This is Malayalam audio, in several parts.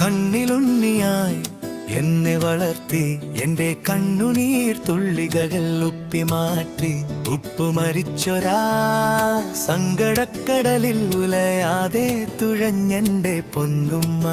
കണ്ണിലുണ്ണിയായി എന്നെ വളർത്തി എന്റെ കണ്ണുനീർ തുള്ളികൾ ഉപ്പി മാറ്റി ഉപ്പുമരിച്ചൊരാ സങ്കടക്കടലിൽ ഉലയാതെ തുഴഞ്ഞെന്റെ പൊന്നുമ്മ.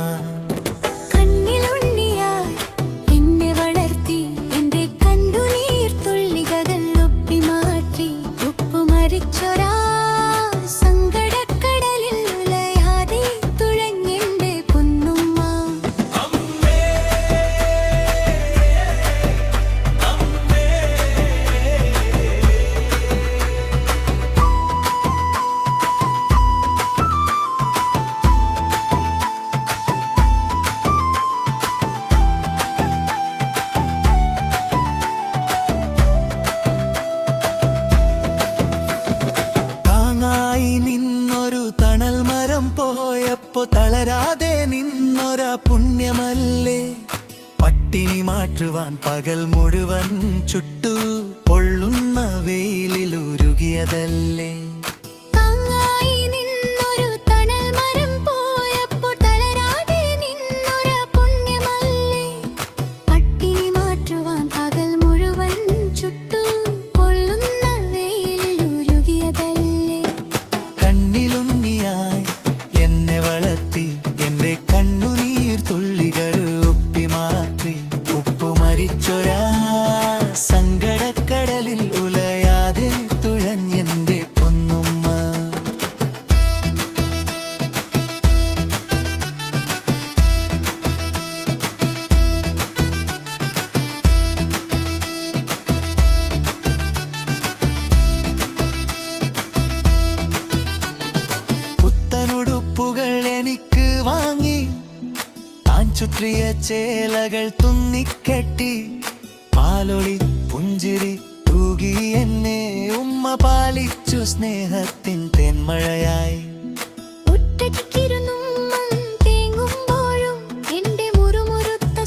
തണൽ മരം പോയപ്പോ തളരാതെ നിന്നൊരാ പുണ്യമല്ലേ, പട്ടിണി മാറ്റുവാൻ പകൽ മുഴുവൻ ചുട്ടു പൊള്ളുന്ന വെയിലിലുരുകിയതല്ലേ. സങ്കടക്കടലിൽ ഉലയാതെ തുഴഞ്ഞെന്റെ പൊന്നുമ്മ. പുത്തനുടുപ്പുകൾ എനിക്ക് വാങ്ങി താൻ ചുറ്റിയ ചേലകൾ തുന്നിക്കെട്ടി പാലൊളി പുഞ്ചിരി തൂകി എന്നെ ഉമ്മ പാലിച്ചു സ്നേഹത്തിൻ തെന്മഴയായി.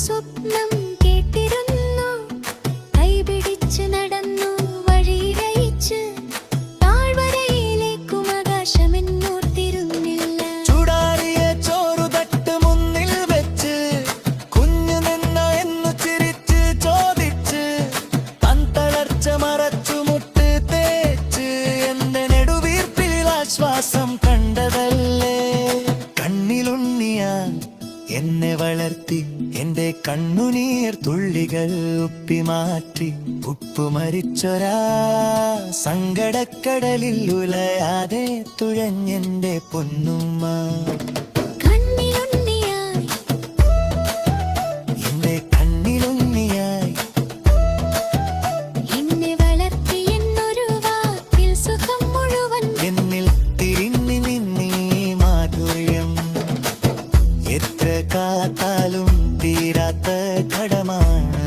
സ്വപ്നം കേട്ടിരുന്നു, കൈപിടിച്ച് നടന്നു വഴിയിലയിച്ച് താഴ്വരയിലേക്കും ആകാശമെന്നോർത്തിരുന്നില്ല. ചൂടാറിയ ചോറു തട്ട് മുന്നിൽ വെച്ച് കുഞ്ഞു നിന്ന എന്നു ചിരിച്ച് ചോദിച്ച് തളർച്ച മറച്ചു മുട്ട് തേച്ച് എന്റെ നെടുവീർപ്പിൽ ആശ്വാസം കണ്ടതല്ലേ. കണ്ണിലുണ്ണിയാ എന്നെ വളർത്തി എന്റെ കണ്ണുനീർ തുള്ളികൾ ഉപ്പി മാറ്റി ഉപ്പുമരിച്ചൊരാ സങ്കടക്കടലിൽ ഉലയാതെ തുഴഞ്ഞെന്റെ പൊന്നുമ്മ. എന്റെ കണ്ണിലുണ്ണിയായി എന്നെ വളർത്തി എന്നൊരു വാക്കിൽ സുഖം മുഴുവൻ എന്നിൽ തിരിഞ്ഞു നിന്നീ മാധുര്യം എത്ര കാത്താലും തീരാത്ത കടമാണ്.